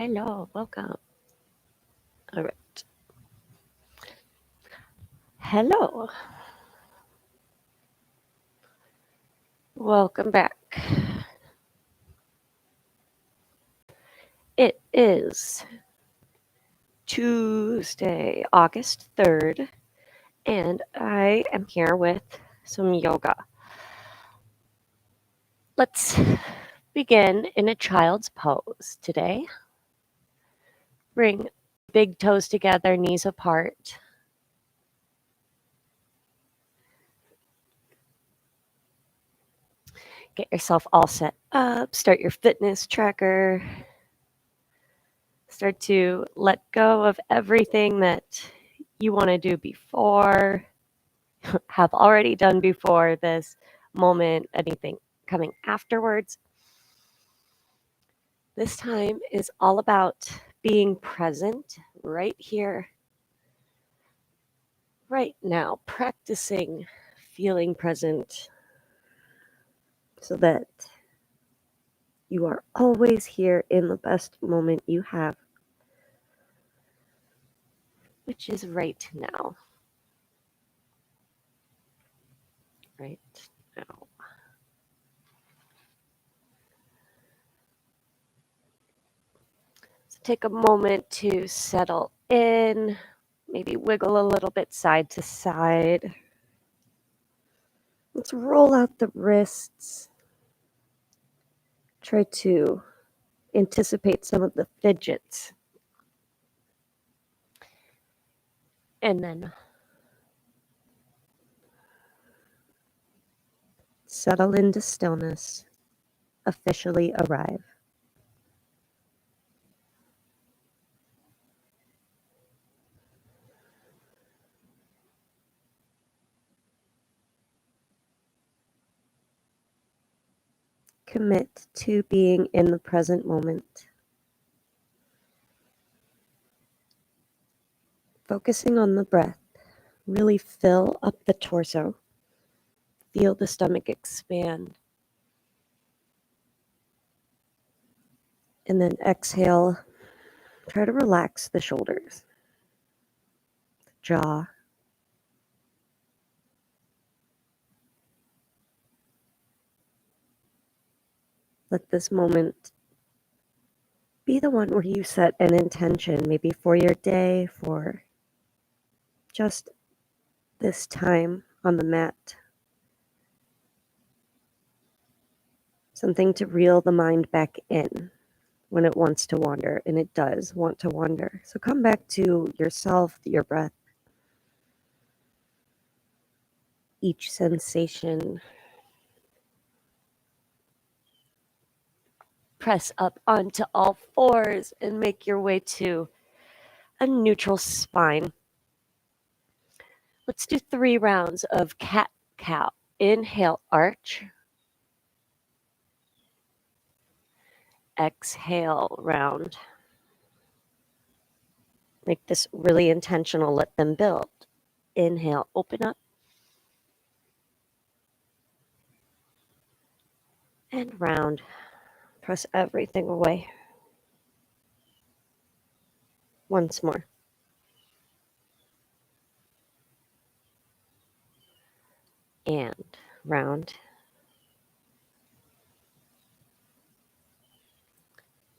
Hello, welcome. All right. Hello. Welcome back. It is Tuesday, August 3rd, and I am here with some yoga. Let's begin in a child's pose today. Bring big toes together, knees apart. Get yourself all set up. Start your fitness tracker. Start to let go of everything that you want to do before, have already done before this moment, anything coming afterwards. This time is all about being present right here, right now, practicing feeling present so that you are always here in the best moment you have, which is right now. Right now. So take a moment to settle in, maybe wiggle a little bit side to side. Let's roll out the wrists. Try to anticipate some of the fidgets. And then settle into stillness. Officially arrive. Commit to being in the present moment. Focusing on the breath. Really fill up the torso. Feel the stomach expand. And then exhale. Try to relax the shoulders, the jaw. Let this moment be the one where you set an intention, maybe for your day, for just this time on the mat. Something to reel the mind back in when it wants to wander, and it does want to wander. So come back to yourself, your breath, each sensation. Press up onto all fours and make your way to a neutral spine. Let's do 3 rounds of cat-cow. Inhale, arch. Exhale, round. Make this really intentional. Let them build. Inhale, open up. And round. Press everything away. Once more. And round.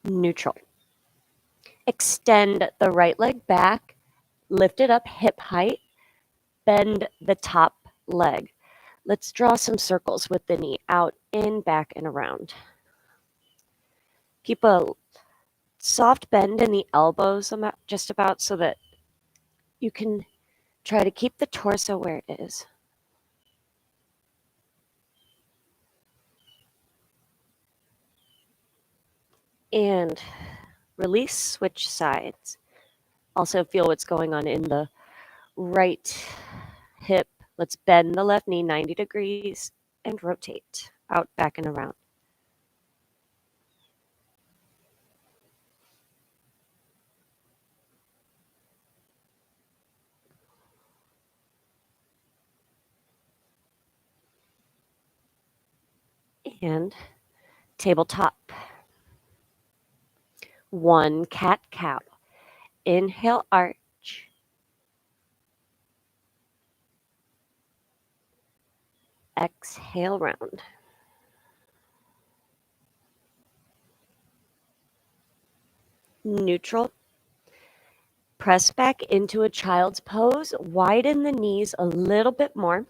Neutral. Extend the right leg back. Lift it up hip height. Bend the top leg. Let's draw some circles with the knee out, in, back, and around. Keep a soft bend in the elbows just about so that you can try to keep the torso where it is. And release, switch sides. Also feel what's going on in the right hip. Let's bend the left knee 90 degrees and rotate out, back, and around. And tabletop. 1 cat-cow. Inhale, arch. Exhale, round. Neutral. Press back into a child's pose. Widen the knees a little bit more.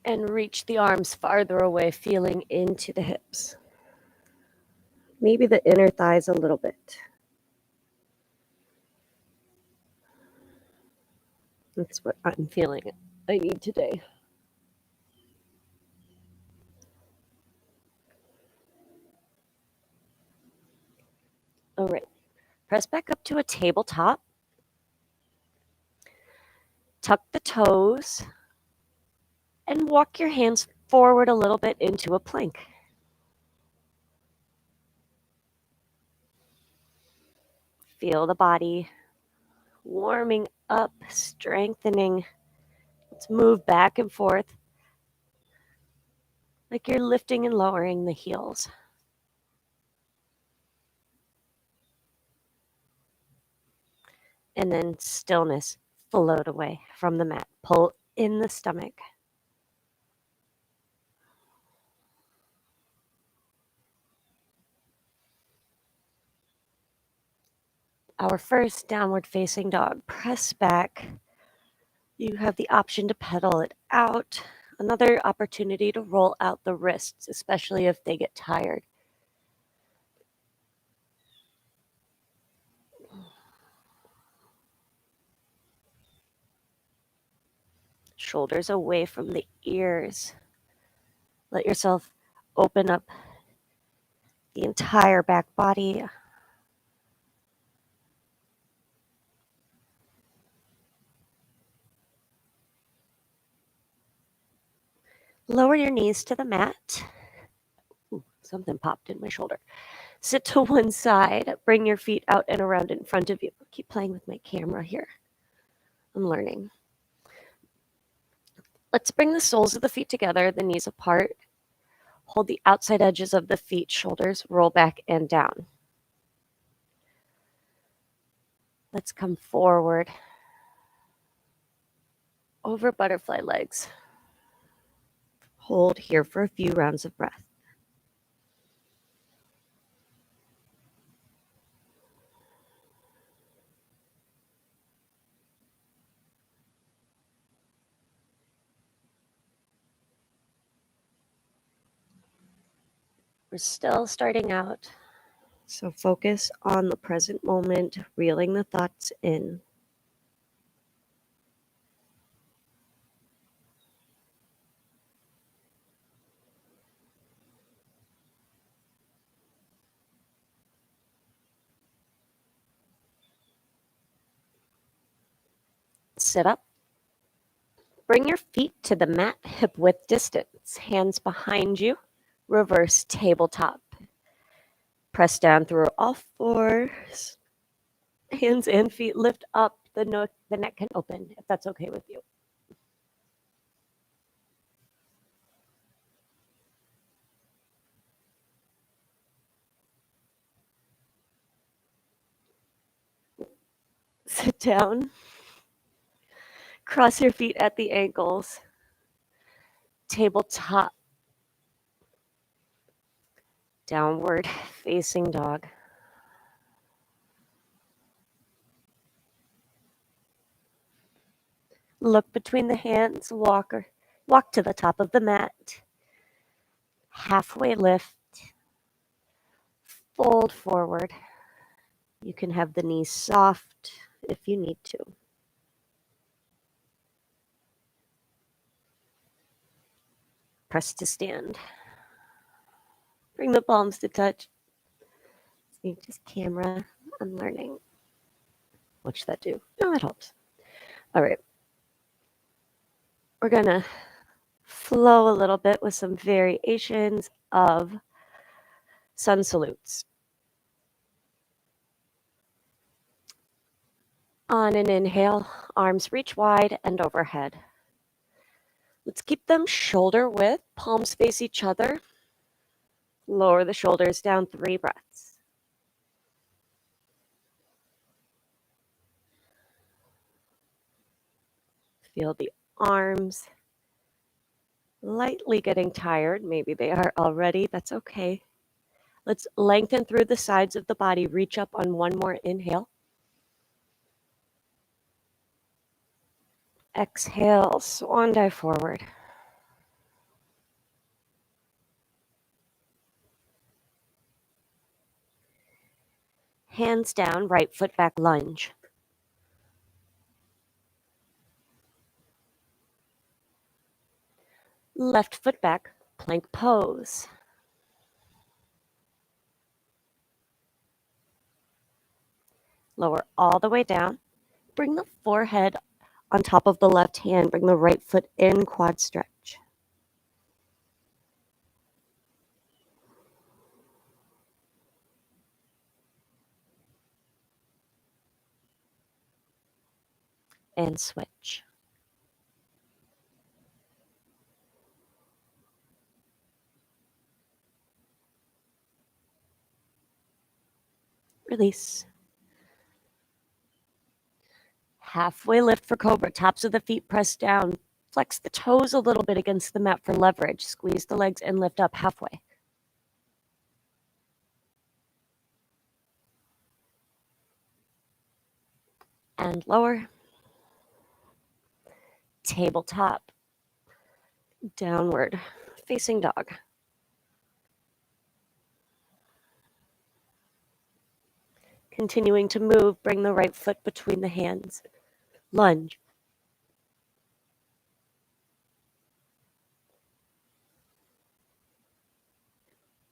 And reach the arms farther away, feeling into the hips. Maybe the inner thighs a little bit. That's what I'm feeling I need today. All right. Press back up to a tabletop. Tuck the toes and walk your hands forward a little bit into a plank. Feel the body warming up, strengthening. Let's move back and forth like you're lifting and lowering the heels. And then stillness, float away from the mat. Pull in the stomach. Our first downward facing dog. Press back. You have the option to pedal it out. Another opportunity to roll out the wrists, especially if they get tired. Shoulders away from the ears. Let yourself open up the entire back body. Lower your knees to the mat. Ooh, something popped in my shoulder. Sit to one side. Bring your feet out and around in front of you. Keep playing with my camera here. I'm learning. Let's bring the soles of the feet together, the knees apart. Hold the outside edges of the feet, shoulders roll back and down. Let's come forward over butterfly legs. Hold here for a few rounds of breath. We're still starting out, so focus on the present moment, reeling the thoughts in. Sit up. Bring your feet to the mat, hip width distance. Hands behind you. Reverse tabletop. Press down through all fours. Hands and feet lift up. The neck can open, if that's okay with you. Sit down. Cross your feet at the ankles. Tabletop. Downward facing dog. Look between the hands. Walk to the top of the mat. Halfway lift. Fold forward. You can have the knees soft if you need to. Press to stand. Bring the palms to touch. See, just camera. I'm learning. What should that do? No, it helps. All right. We're going to flow a little bit with some variations of sun salutes. On an inhale, arms reach wide and overhead. Let's keep them shoulder width, palms face each other. Lower the shoulders down, 3 breaths. Feel the arms lightly getting tired. Maybe they are already. That's okay. Let's lengthen through the sides of the body. Reach up on one more inhale. Exhale, swan dive forward. Hands down, right foot back lunge. Left foot back, plank pose. Lower all the way down. Bring the forehead on top of the left hand. Bring the right foot in, quad stretch. And switch. Release. Halfway lift for cobra. Tops of the feet pressed down. Flex the toes a little bit against the mat for leverage. Squeeze the legs and lift up halfway. And lower. Tabletop. Downward facing dog. Continuing to move, bring the right foot between the hands. Lunge.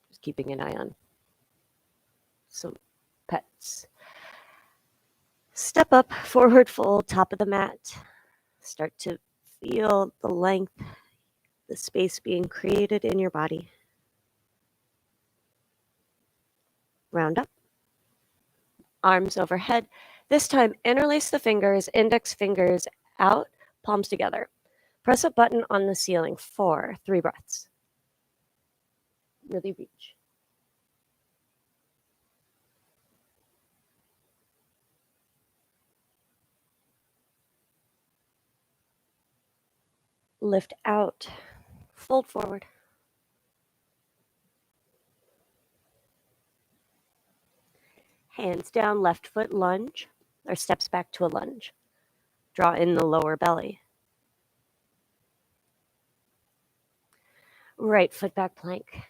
Just keeping an eye on some pets. Step up, forward fold, top of the mat. Start to feel the length, the space being created in your body. Round up. Arms overhead. This time, interlace the fingers, index fingers out, palms together. Press a button on the ceiling for 3 breaths. Really reach. Lift out. Fold forward. Hands down, left foot lunge, or steps back to a lunge. Draw in the lower belly. Right foot back plank.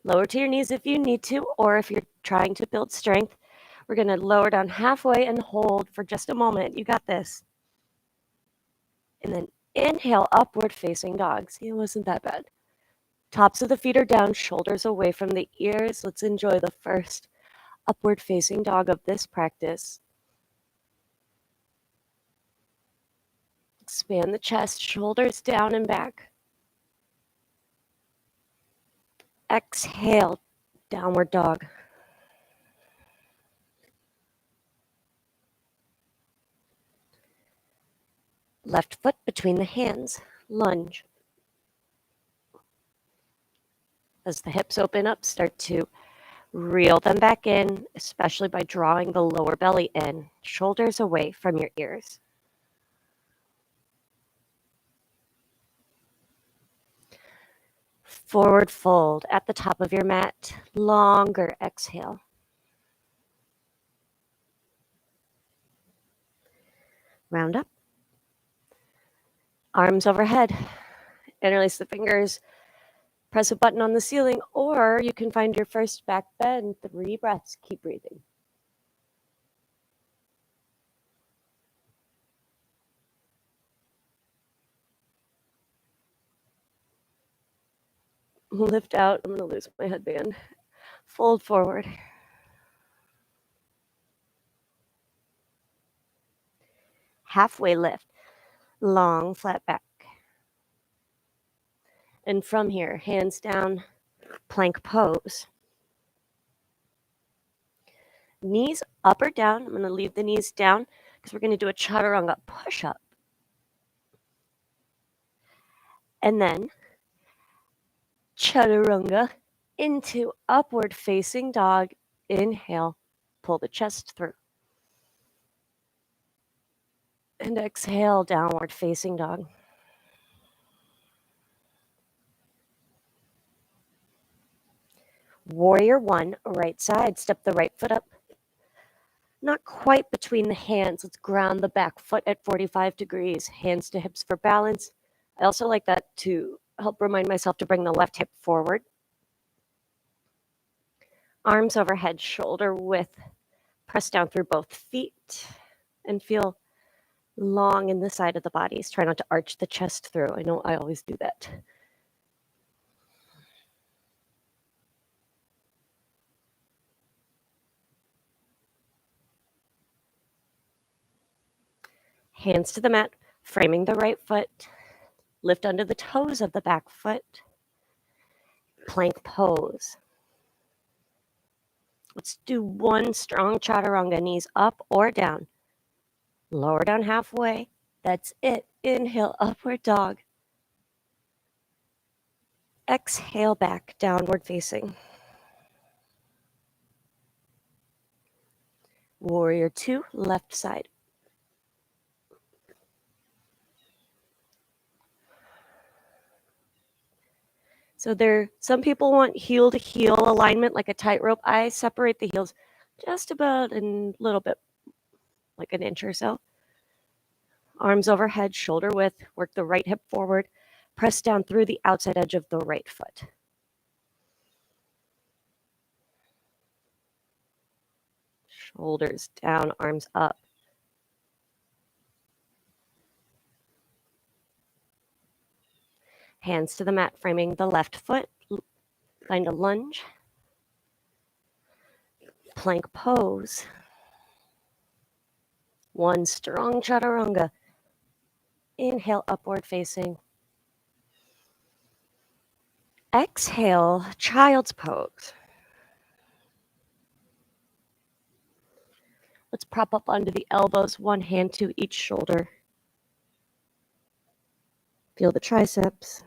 Lower to your knees if you need to, or if you're trying to build strength. We're going to lower down halfway and hold for just a moment. You got this. And then inhale, upward facing dog. See, it wasn't that bad. Tops of the feet are down, shoulders away from the ears. Let's enjoy the first upward facing dog of this practice. Expand the chest, shoulders down and back. Exhale, downward dog. Left foot between the hands, lunge. As the hips open up, start to reel them back in, especially by drawing the lower belly in, shoulders away from your ears. Forward fold at the top of your mat, longer exhale. Round up. Arms overhead. Interlace the fingers. Press a button on the ceiling, or you can find your first back bend. 3 breaths. Keep breathing. Lift out. I'm going to lose my headband. Fold forward. Halfway lift. Long, flat back. And from here, hands down, plank pose. Knees up or down. I'm going to leave the knees down. because we're going to do a chaturanga push-up. And then chaturanga into upward facing dog. Inhale, pull the chest through. And exhale, downward facing dog. Warrior one, right side, step the right foot up. Not quite between the hands. Let's ground the back foot at 45 degrees. Hands to hips for balance. I also like that to help remind myself to bring the left hip forward. Arms overhead, shoulder width. Press down through both feet and feel long in the side of the bodies. Try not to arch the chest through. I know I always do that. Hands to the mat, framing the right foot. Lift under the toes of the back foot. Plank pose. Let's do one strong chaturanga, knees up or down. Lower down halfway. That's it. Inhale, upward dog. Exhale back, downward facing. Warrior two, left side. So some people want heel to heel alignment like a tightrope. I separate the heels just about a little bit, like an inch or so. Arms overhead, shoulder width. Work the right hip forward. Press down through the outside edge of the right foot. Shoulders down, arms up. Hands to the mat, framing the left foot. Find a lunge. Plank pose. One strong chaturanga. Inhale, upward facing. Exhale, child's pose. Let's prop up onto the elbows, one hand to each shoulder. Feel the triceps.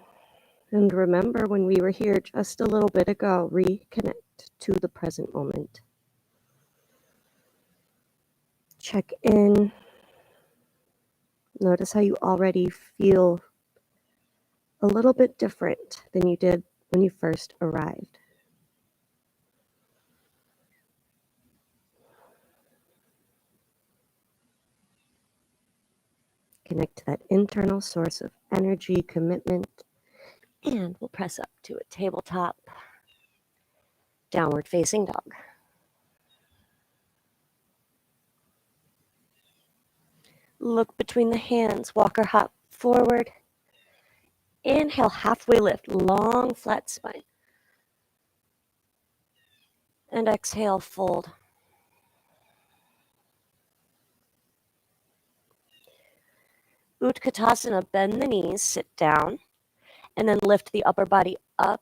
And remember when we were here just a little bit ago, reconnect to the present moment. Check in. Notice how you already feel a little bit different than you did when you first arrived. Connect to that internal source of energy, commitment, and we'll press up to a tabletop, downward facing dog. Look between the hands, walk or hop forward. Inhale, halfway lift, long flat spine. And exhale, fold. Utkatasana, bend the knees, sit down, and then lift the upper body up.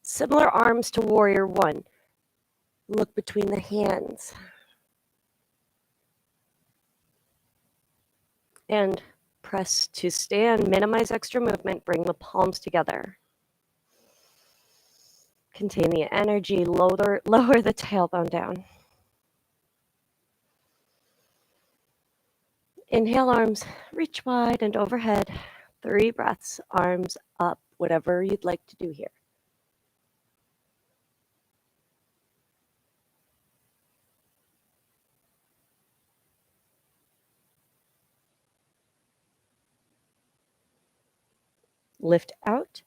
Similar arms to warrior one. Look between the hands. And press to stand, minimize extra movement, bring the palms together. Contain the energy, lower the tailbone down. Inhale, arms reach wide and overhead. 3 breaths, arms up, whatever you'd like to do here. Lift out,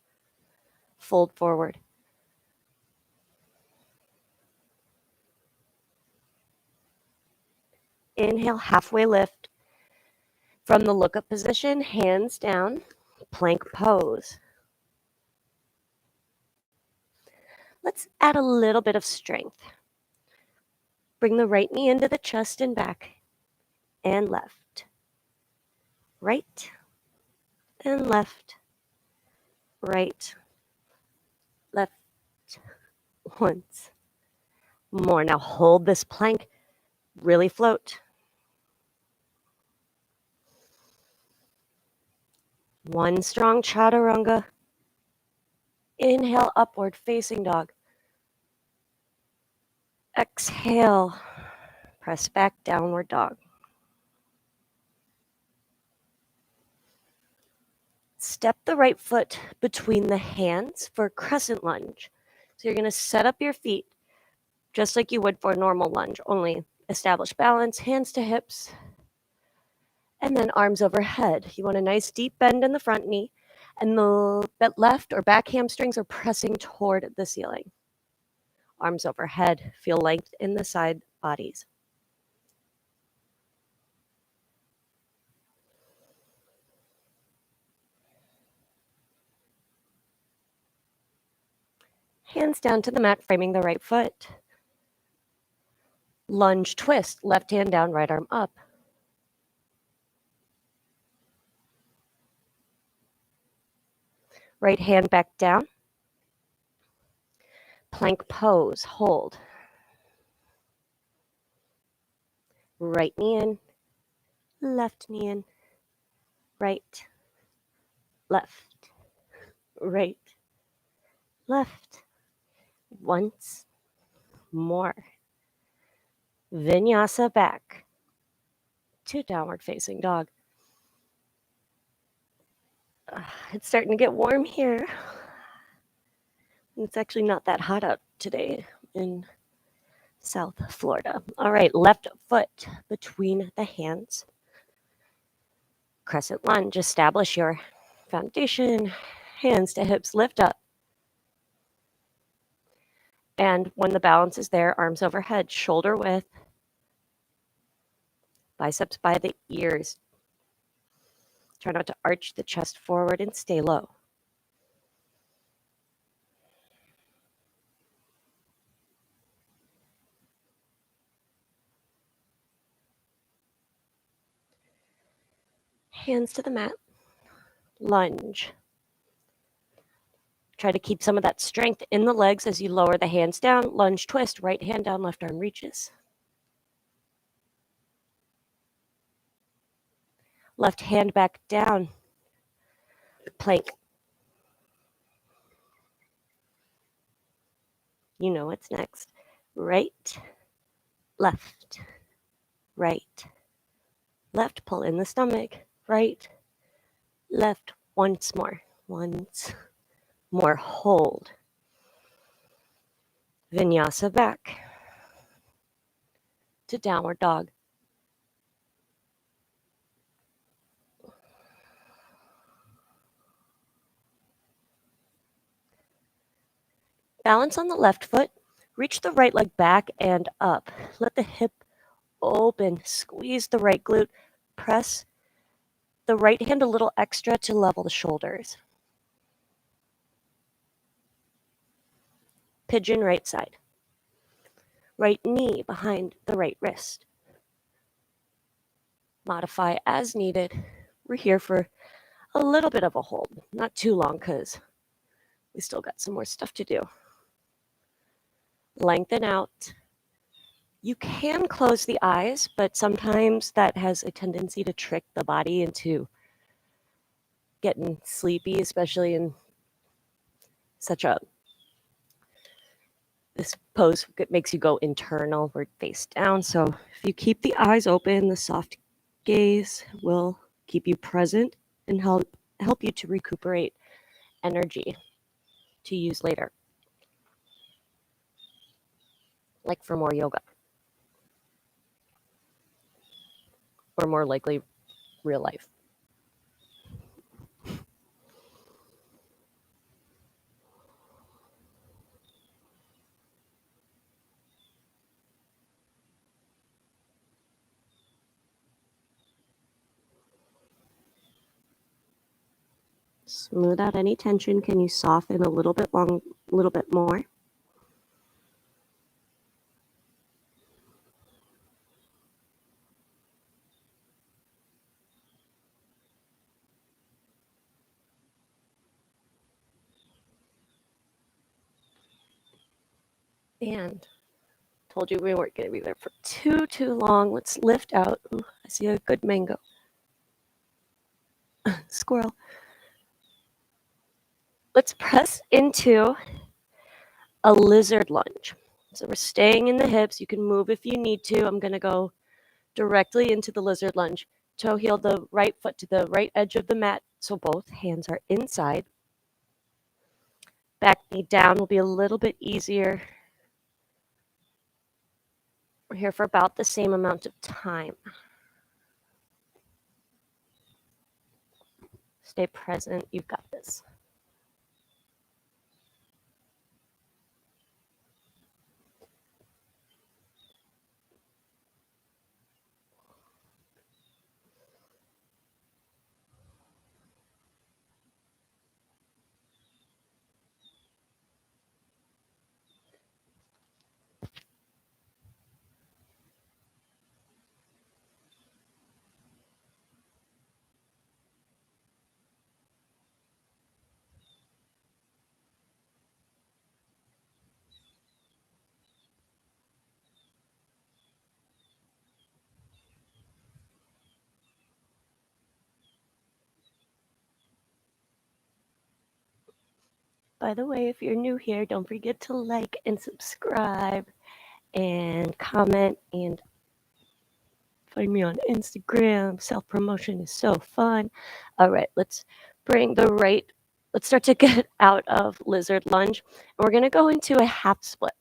fold forward. Inhale, halfway lift. From the look-up position, hands down, plank pose. Let's add a little bit of strength. Bring the right knee into the chest and back, and left. Right, and left. Right, left. Once more. Now hold this plank. Really float. One strong chaturanga. Inhale, upward facing dog. Exhale, press back, downward dog. Step the right foot between the hands for crescent lunge. So you're going to set up your feet just like you would for a normal lunge, only establish balance, hands to hips, and then arms overhead. You want a nice deep bend in the front knee, and the left or back hamstrings are pressing toward the ceiling. Arms overhead, feel length in the side bodies. Hands down to the mat, framing the right foot. Lunge twist, left hand down, right arm up. Right hand back down. Plank pose, hold. Right knee in, left knee in, right, left, right, left. Once more. Vinyasa back to downward facing dog. It's starting to get warm here. It's actually not that hot out today in South Florida. All right, left foot between the hands. Crescent lunge, establish your foundation. Hands to hips, lift up. And when the balance is there, arms overhead, shoulder width, biceps by the ears. Try not to arch the chest forward and stay low. Hands to the mat. Lunge. Try to keep some of that strength in the legs as you lower the hands down. Lunge twist, right hand down, left arm reaches. Left hand back down. Plank. You know what's next. Right, left, right, left. Pull in the stomach. Right, left. Once more. Once more. Hold. Vinyasa back to downward dog. Balance on the left foot. Reach the right leg back and up. Let the hip open. Squeeze the right glute. Press the right hand a little extra to level the shoulders. Pigeon right side. Right knee behind the right wrist. Modify as needed. We're here for a little bit of a hold. Not too long because we still got some more stuff to do. Lengthen out. You can close the eyes, but sometimes that has a tendency to trick the body into getting sleepy, especially in this pose makes you go internal or face down. So if you keep the eyes open, the soft gaze will keep you present and help you to recuperate energy to use later, like for more yoga, or more likely real life. Smooth out any tension. Can you soften a little bit more? And Told you we weren't going to be there for too long. Let's lift out. Ooh, I see a good mango. Squirrel. Let's press into a lizard lunge. So we're staying in the hips. You can move if you need to. I'm going to go directly into the lizard lunge. Toe heel the right foot to the right edge of the mat, so both hands are inside. Back knee down will be a little bit easier. We're here for about the same amount of time. Stay present. You've got this. By the way, if you're new here, don't forget to like and subscribe and comment and find me on Instagram. Self-promotion is so fun. All right, let's start to get out of lizard lunge. And we're going to go into a half split.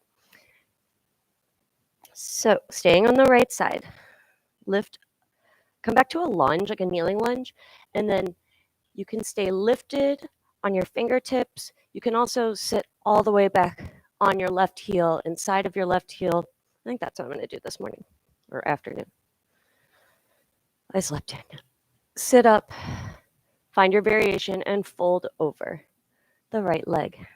So staying on the right side, lift, come back to a lunge, like a kneeling lunge, and then you can stay lifted on your fingertips. You can also sit all the way back on your left heel, inside of your left heel. I think that's what I'm going to do this morning or afternoon. I slept in. Sit up, find your variation, and fold over the right leg.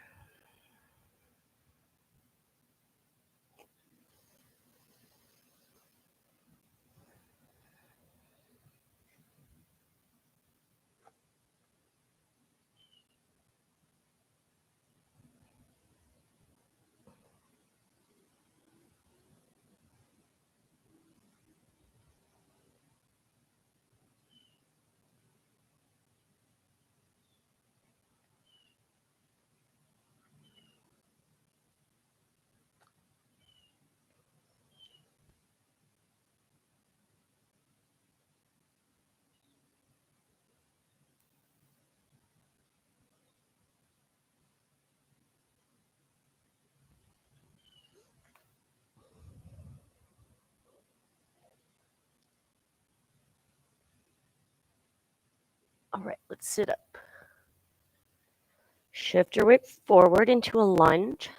All right, let's sit up. Shift your weight forward into a lunge.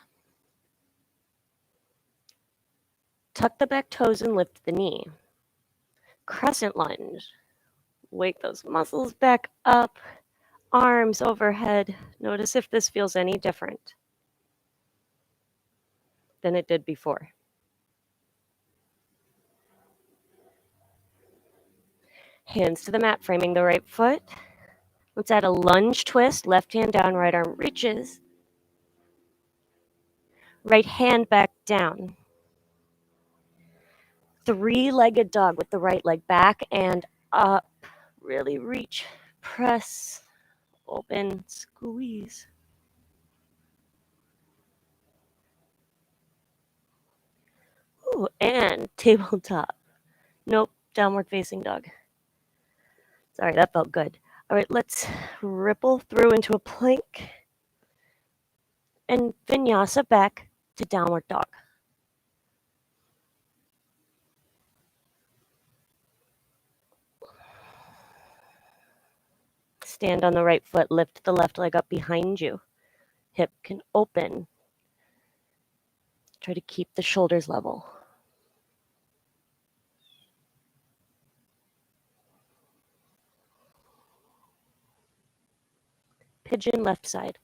Tuck the back toes and lift the knee. Crescent lunge. Wake those muscles back up. Arms overhead. Notice if this feels any different than it did before. Hands to the mat, framing the right foot. Let's add a lunge twist. Left hand down, right arm reaches. Right hand back down. Three-legged dog with the right leg back and up. Really reach, press, open, squeeze. Ooh, and tabletop. Nope, downward facing dog. Sorry, that felt good. All right, let's ripple through into a plank and vinyasa back to downward dog. Stand on the right foot, lift the left leg up behind you. Hip can open. Try to keep the shoulders level. Pigeon left side.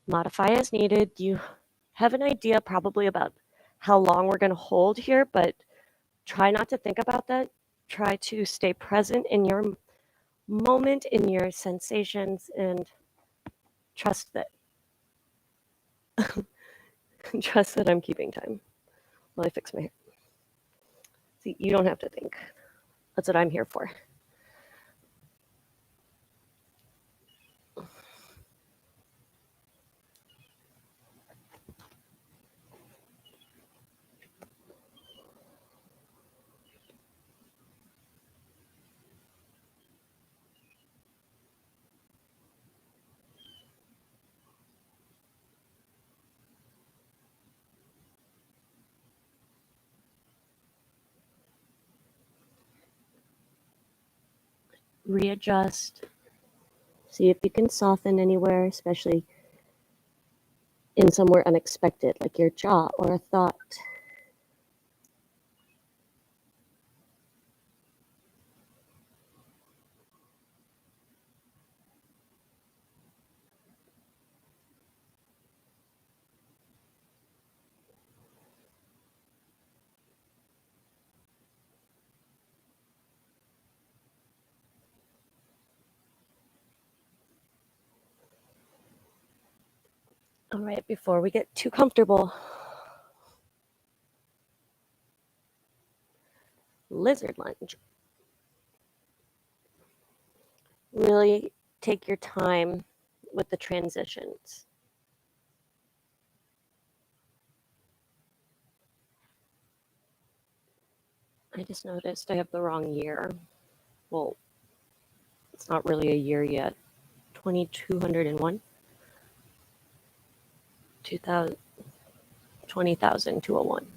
Modify as needed. You have an idea probably about how long we're going to hold here, but try not to think about that. try to stay present in your moment, in your sensations, and trust that trust that I'm keeping time while I fix my hair. See, you don't have to think. That's what I'm here for. Readjust. See if you can soften anywhere, especially in somewhere unexpected, like your jaw or a thought. All right, before we get too comfortable, lizard lunge. Really take your time with the transitions. I just noticed I have the wrong year. Well, it's not really a year yet. 2201, 2000, 20,201.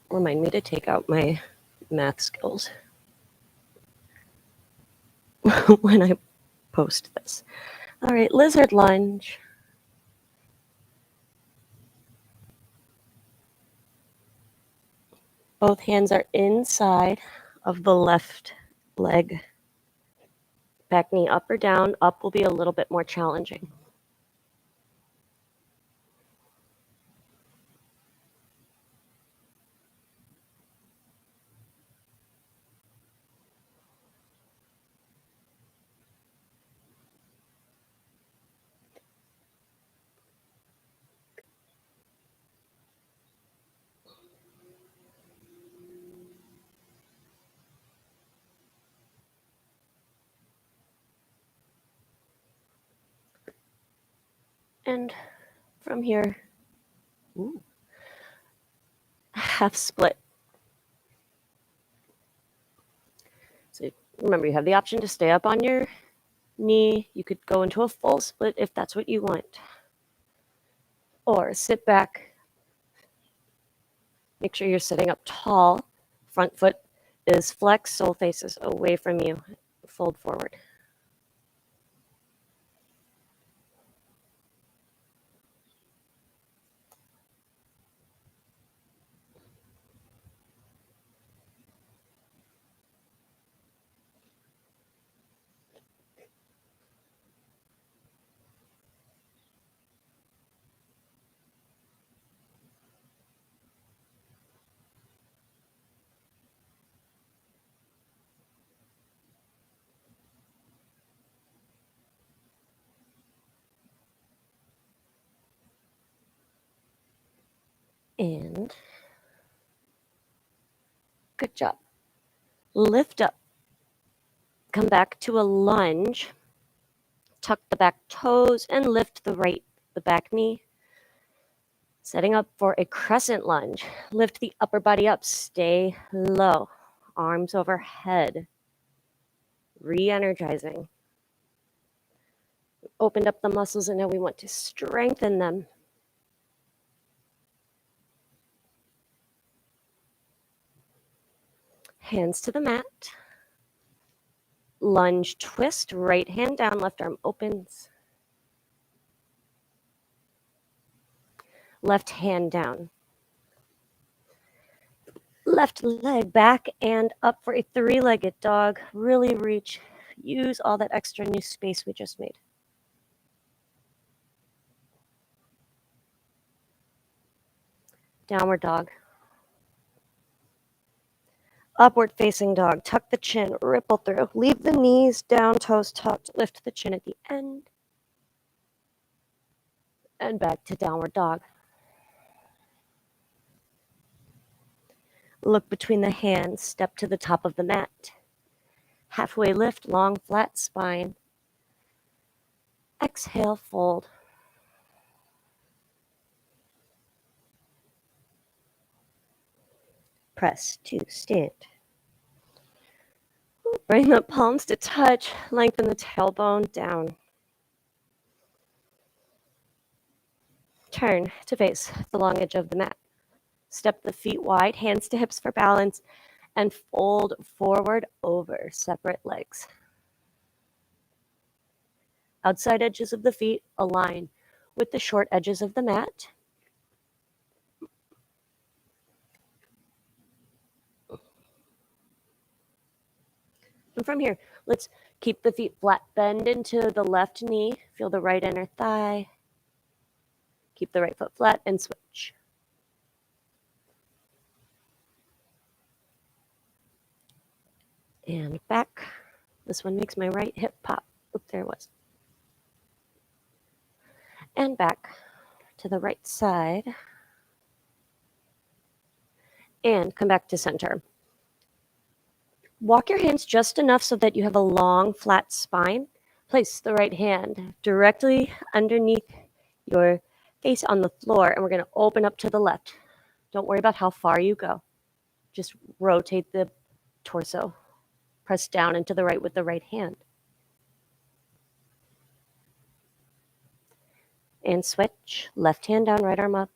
Remind me to take out my math skills when I post this. All right, lizard lunge. Both hands are inside of the left leg. Back knee up or down. Up will be a little bit more challenging. And from here, ooh, half split. So remember, you have the option to stay up on your knee. You could go into a full split if that's what you want. Or sit back. Make sure you're sitting up tall. Front foot is flexed, sole faces away from you. Fold forward. And good job. Lift up. Come back to a lunge. Tuck the back toes and lift the back knee. Setting up for a crescent lunge. Lift the upper body up. Stay low. Arms overhead. Re-energizing. Opened up the muscles and now we want to strengthen them. Hands to the mat. Lunge twist. Right hand down. Left arm opens. Left hand down. Left leg back and up for a three-legged dog. Really reach. Use all that extra new space we just made. Downward dog. Upward facing dog. Tuck the chin, ripple through. Leave the knees down, toes tucked. Lift the chin at the end. And back to downward dog. Look between the hands. Step to the top of the mat. Halfway lift, long flat spine. Exhale, fold. Press to stand. Bring the palms to touch. Lengthen the tailbone down. Turn to face the long edge of the mat. Step the feet wide, hands to hips for balance, and fold forward over separate legs. Outside edges of the feet align with the short edges of the mat. And from here, let's keep the feet flat. Bend into the left knee. Feel the right inner thigh. Keep the right foot flat and switch. And back. This one makes my right hip pop. Oop, there it was. And back to the right side. And come back to center. Walk your hands just enough so that you have a long, flat spine. Place the right hand directly underneath your face on the floor, and we're going to open up to the left. Don't worry about how far you go. Just rotate the torso. Press down and to the right with the right hand. And switch. Left hand down, right arm up.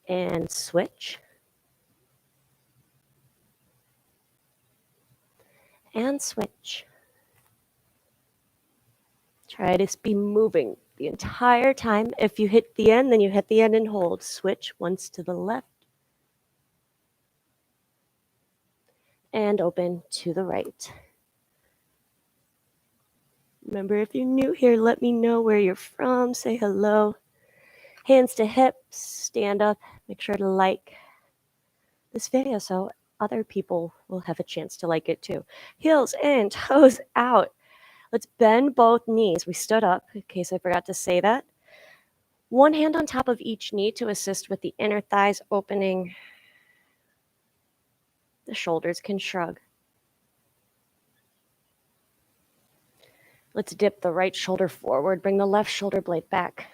And switch. And switch. Try to be moving the entire time. If you hit the end, then you hit the end and hold. Switch once to the left. And open to the right. Remember, if you're new here, let me know where you're from. Say hello. Hands to hips. Stand up. Make sure to like this video so other people will have a chance to like it too. Heels in, toes out. Let's bend both knees. We stood up, in case I forgot to say that. One hand on top of each knee to assist with the inner thighs opening. The shoulders can shrug. Let's dip the right shoulder forward. Bring the left shoulder blade back.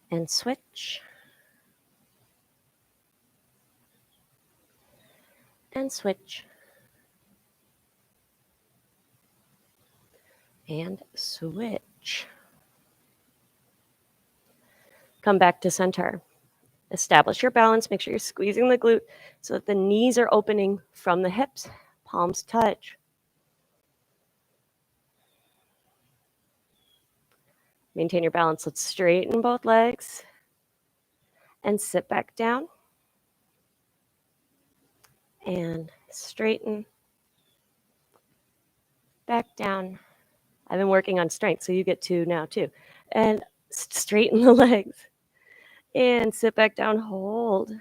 And switch. And switch. And switch. Come back to center. Establish your balance. Make sure you're squeezing the glute so that the knees are opening from the hips. Palms touch. Maintain your balance. Let's straighten both legs and sit back down. And straighten. Back down. I've been working on strength, so you get to now too. And straighten the legs. And sit back down, hold.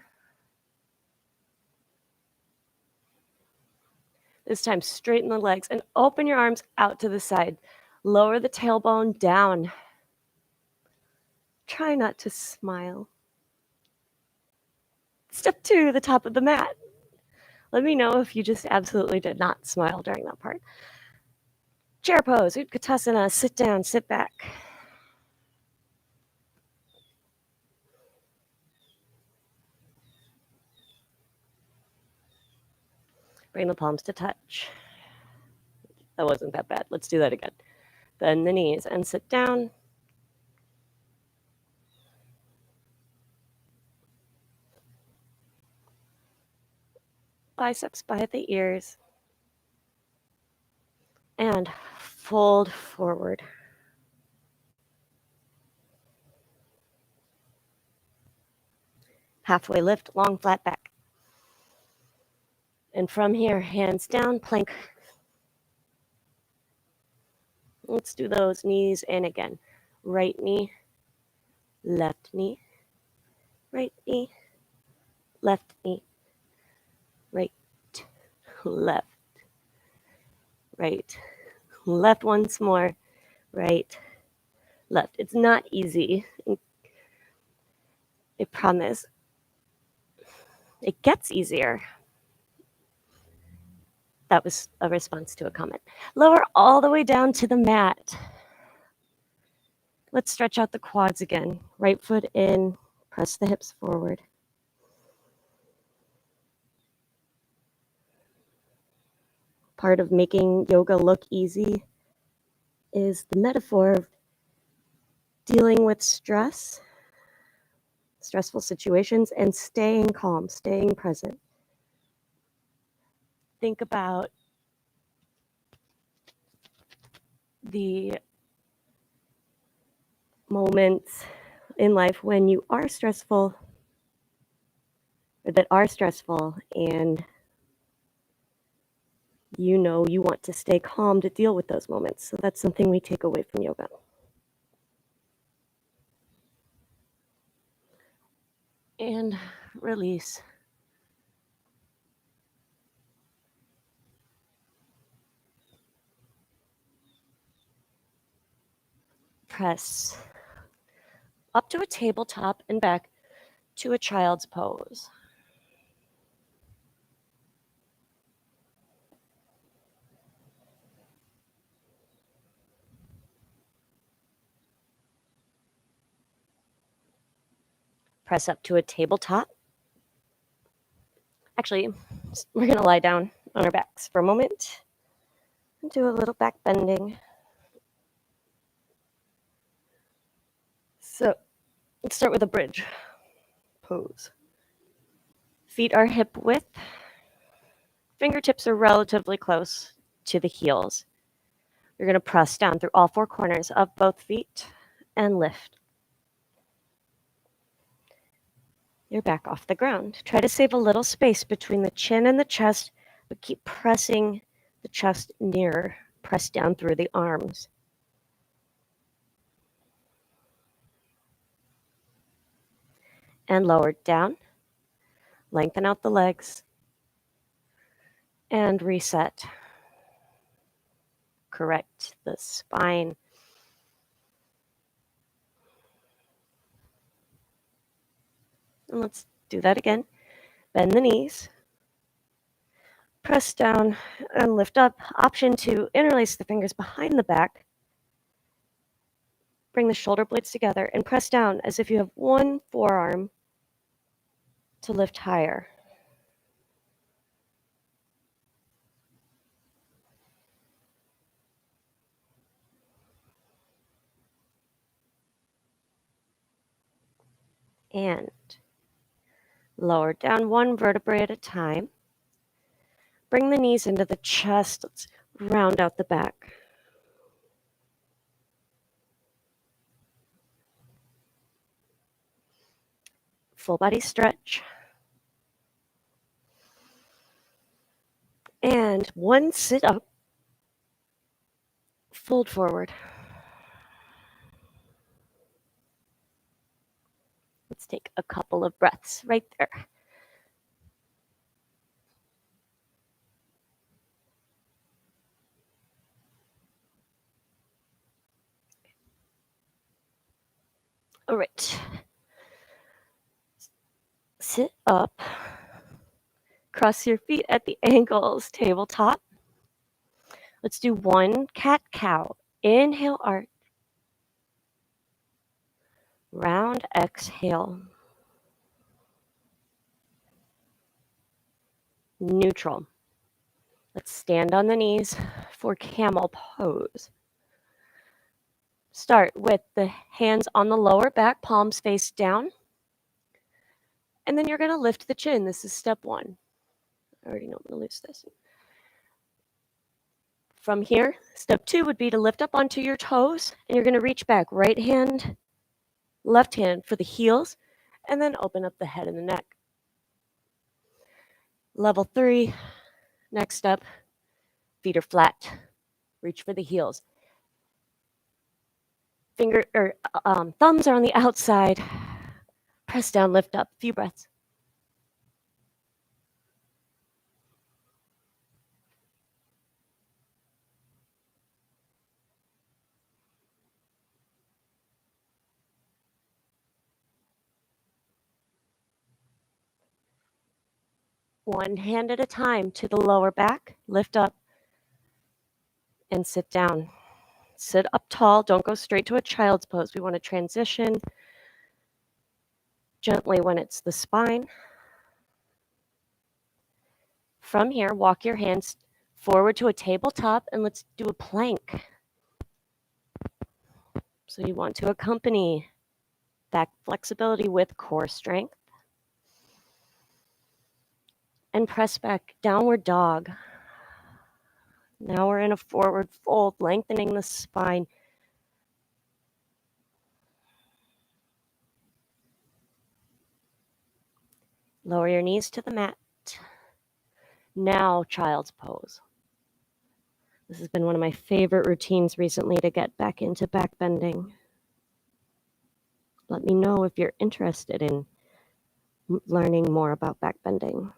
This time, straighten the legs and open your arms out to the side. Lower the tailbone down. Try not to smile. Step 2, the top of the mat. Let me know if you just absolutely did not smile during that part. Chair pose, Utkatasana, sit down, sit back. Bring the palms to touch. That wasn't that bad. Let's do that again. Bend the knees and sit down. Biceps by the ears. And fold forward. Halfway lift, long flat back. And from here, hands down, plank. Let's do those knees in again. Right knee, left knee, right knee, left knee, right, left, right, left once more, right, left. It's not easy, I promise. It gets easier. That was a response to a comment. Lower all the way down to the mat. Let's stretch out the quads again. Right foot in, press the hips forward. Part of making yoga look easy is the metaphor of dealing with stress, stressful situations, and staying calm, staying present. Think about the moments in life when you are stressful, or that are stressful, and you know you want to stay calm to deal with those moments. So that's something we take away from yoga. And release. Press up to a tabletop and back to a child's pose. Press up to a tabletop. Actually, we're going to lie down on our backs for a moment and do a little back bending. So let's start with a bridge pose. Feet are hip width. Fingertips are relatively close to the heels. You're going to press down through all four corners of both feet and lift. You're back off the ground. Try to save a little space between the chin and the chest, but keep pressing the chest nearer. Press down through the arms. And lower down. Lengthen out the legs. And reset. Correct the spine. And let's do that again. Bend the knees. Press down and lift up. Option 2, interlace the fingers behind the back. Bring the shoulder blades together and press down as if you have one forearm to lift higher. And lower down one vertebrae at a time. Bring the knees into the chest. Let's round out the back. Full body stretch. And one sit up. Fold forward. Let's take a couple of breaths right there. All right. Sit up. Cross your feet at the ankles, tabletop. Let's do one cat-cow. Inhale, arch. Round, exhale. Neutral. Let's stand on the knees for camel pose. Start with the hands on the lower back, palms face down. And then you're going to lift the chin. This is step 1. I already know I'm going to lose this. From here, step 2 would be to lift up onto your toes, and you're going to reach back, right hand, left hand for the heels, and then open up the head and the neck. Level 3, next up, feet are flat. Reach for the heels. thumbs are on the outside. Press down, lift up, few breaths. One hand at a time to the lower back, lift up, and sit down. Sit up tall, don't go straight to a child's pose. We want to transition gently when it's the spine. From here, walk your hands forward to a tabletop and let's do a plank. So you want to accompany back flexibility with core strength. And press back, downward dog. Now we're in a forward fold, lengthening the spine. Lower your knees to the mat. Now, child's pose. This has been one of my favorite routines recently to get back into back bending. Let me know if you're interested in learning more about back bending.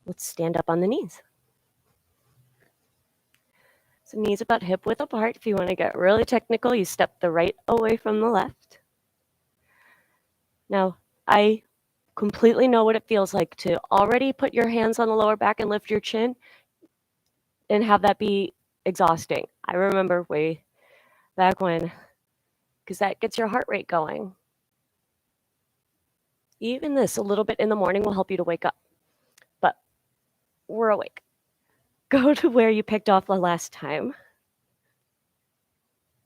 Let's stand up on the knees. So knees about hip width apart. If you want to get really technical, you step the right away from the left. Now, I completely know what it feels like to already put your hands on the lower back and lift your chin and have that be exhausting. I remember way back when, because that gets your heart rate going. Even this a little bit in the morning will help you to wake up, but we're awake. Go to where you picked off the last time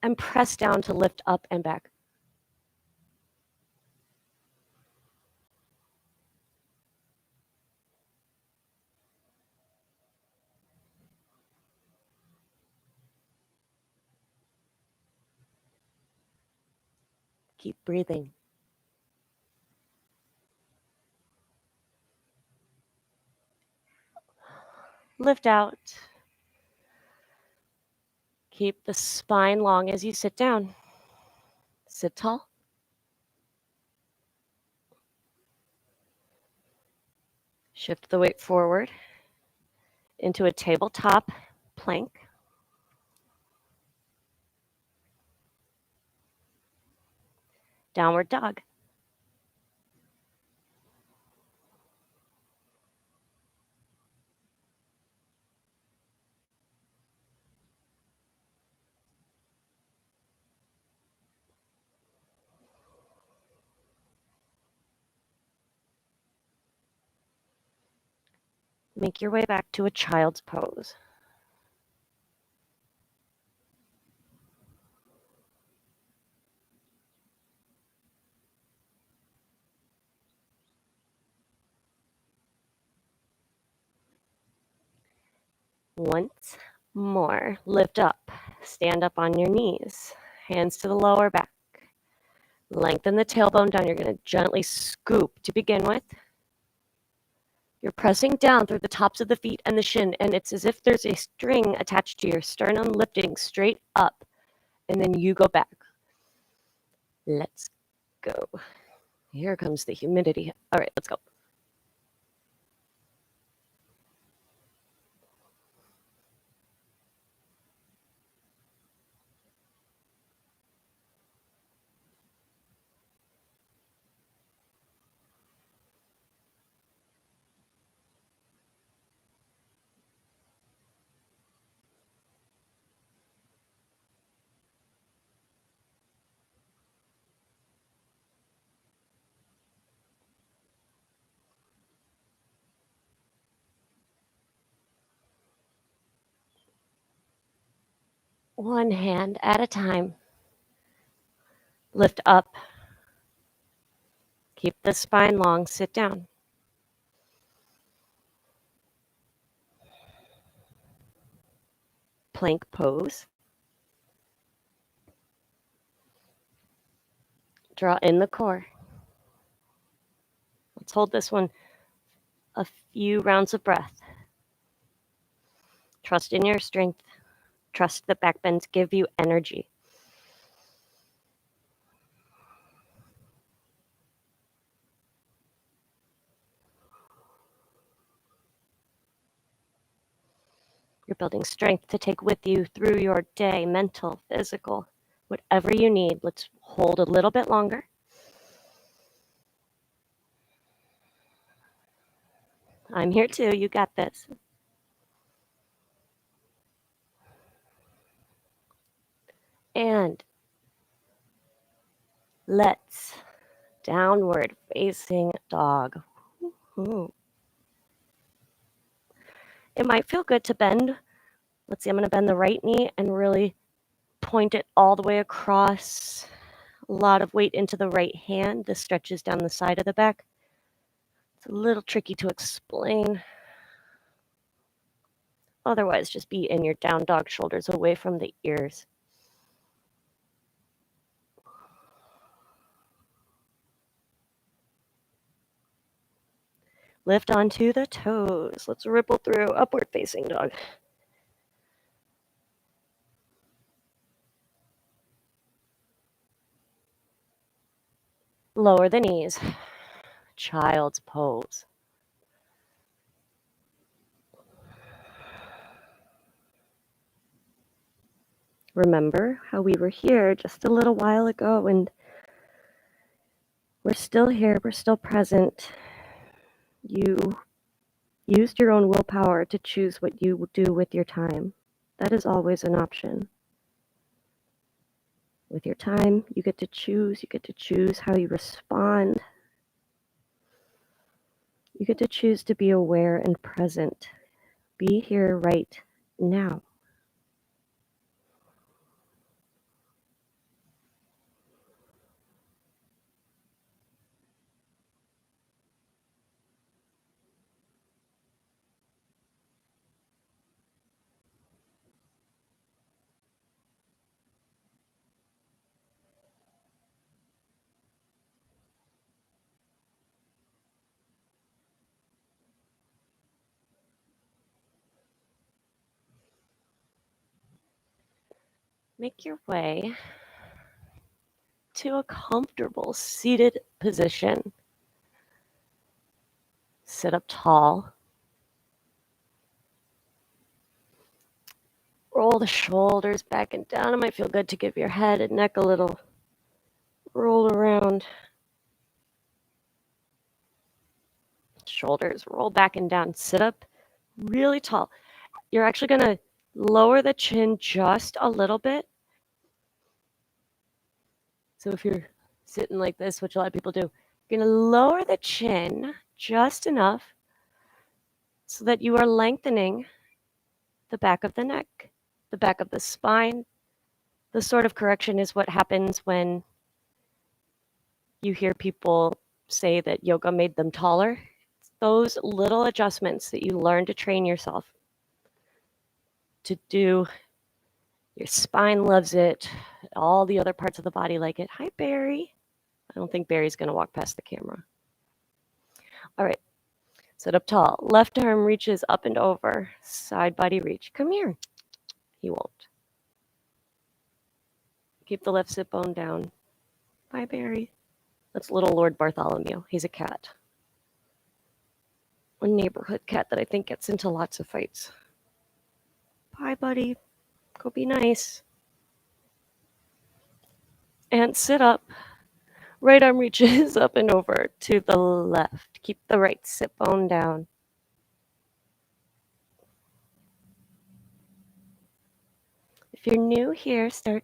and press down to lift up and back. Keep breathing. Lift out. Keep the spine long as you sit down. Sit tall. Shift the weight forward into a tabletop plank. Downward dog. Make your way back to a child's pose. Once more, lift up. Stand up on your knees. Hands to the lower back. Lengthen the tailbone down. You're going to gently scoop to begin with. You're pressing down through the tops of the feet and the shin, and it's as if there's a string attached to your sternum, lifting straight up, and then you go back. Let's go. Here comes the humidity. All right, let's go. One hand at a time. Lift up. Keep the spine long. Sit down. Plank pose. Draw in the core. Let's hold this one a few rounds of breath. Trust in your strength. Trust that back bends give you energy. You're building strength to take with you through your day, mental, physical, whatever you need. Let's hold a little bit longer. I'm here too. You got this. And let's downward facing dog. Ooh. It might feel good to bend. Let's see, I'm going to bend the right knee and really point it all the way across. A lot of weight into the right hand. This stretches down the side of the back. It's a little tricky to explain. Otherwise, just be in your down dog, shoulders away from the ears. Lift onto the toes. Let's ripple through upward facing dog. Lower the knees. Child's pose. Remember how we were here just a little while ago, and we're still here, we're still present. You used your own willpower to choose what you will do with your time. That is always an option. With your time, you get to choose how you respond. You get to choose to be aware and present. Be here right now. Make your way to a comfortable seated position. Sit up tall. Roll the shoulders back and down. It might feel good to give your head and neck a little roll around. Shoulders roll back and down. Sit up really tall. You're actually going to lower the chin just a little bit. So if you're sitting like this, which a lot of people do, you're going to lower the chin just enough so that you are lengthening the back of the neck, the back of the spine. This sort of correction is what happens when you hear people say that yoga made them taller. It's those little adjustments that you learn to train yourself to do. Your spine loves it. All the other parts of the body like it. Hi, Barry. I don't think Barry's going to walk past the camera. All right. Sit up tall. Left arm reaches up and over. Side body reach. Come here. He won't. Keep the left sit bone down. Bye, Barry. That's little Lord Bartholomew. He's a cat. A neighborhood cat that I think gets into lots of fights. Bye, buddy. Go be nice. And sit up. Right arm reaches up and over to the left. Keep the right sit bone down. If you're new here, start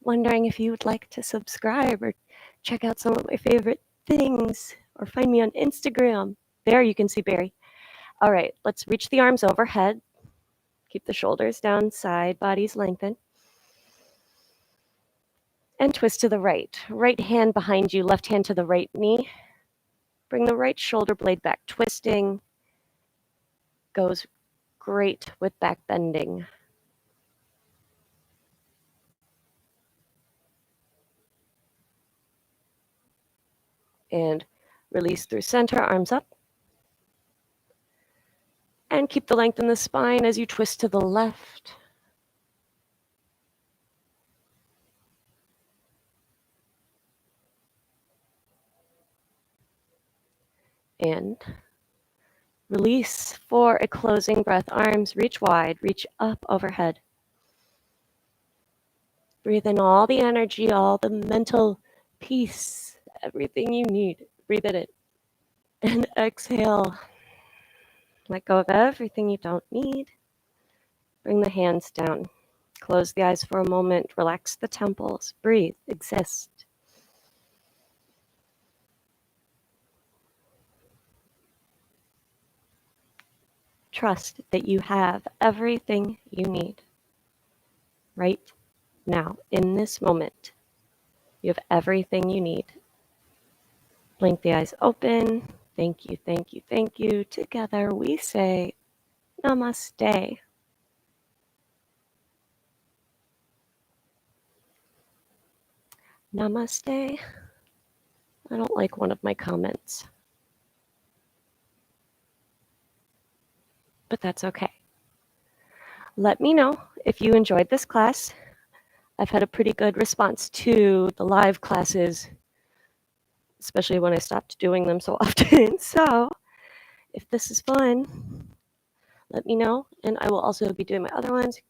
wondering if you would like to subscribe or check out some of my favorite things or find me on Instagram. There you can see Barry. All right, let's reach the arms overhead. Keep the shoulders down, side bodies lengthen. And twist to the right. Right hand behind you, left hand to the right knee. Bring the right shoulder blade back. Twisting goes great with back bending. And release through center, arms up. And keep the length in the spine as you twist to the left. And release for a closing breath. Arms reach wide, reach up overhead. Breathe in all the energy, all the mental peace, everything you need. Breathe it in. And exhale. Let go of everything you don't need. Bring the hands down. Close the eyes for a moment. Relax the temples. Breathe. Exist. Trust that you have everything you need right now, in this moment. You have everything you need. Blink the eyes open. Thank you, thank you, thank you. Together we say namaste. Namaste. I don't like one of my comments, but that's okay. Let me know if you enjoyed this class. I've had a pretty good response to the live classes, especially when I stopped doing them so often. So if this is fun, let me know. And I will also be doing my other ones.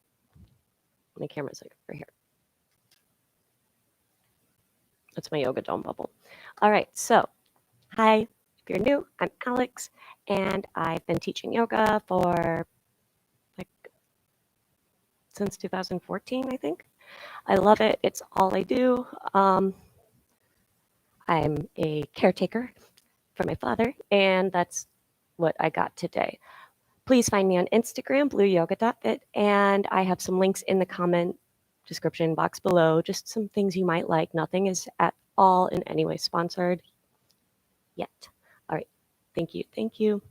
My camera's like over here. That's my yoga dome bubble. All right, so hi, if you're new, I'm Alex, and I've been teaching yoga for since 2014, I think. I love it. It's all I do. I'm a caretaker for my father, and that's what I got today. Please find me on Instagram, blueyoga.fit, and I have some links in the comment description box below, just some things you might like. Nothing is at all in any way sponsored yet. All right. Thank you. Thank you.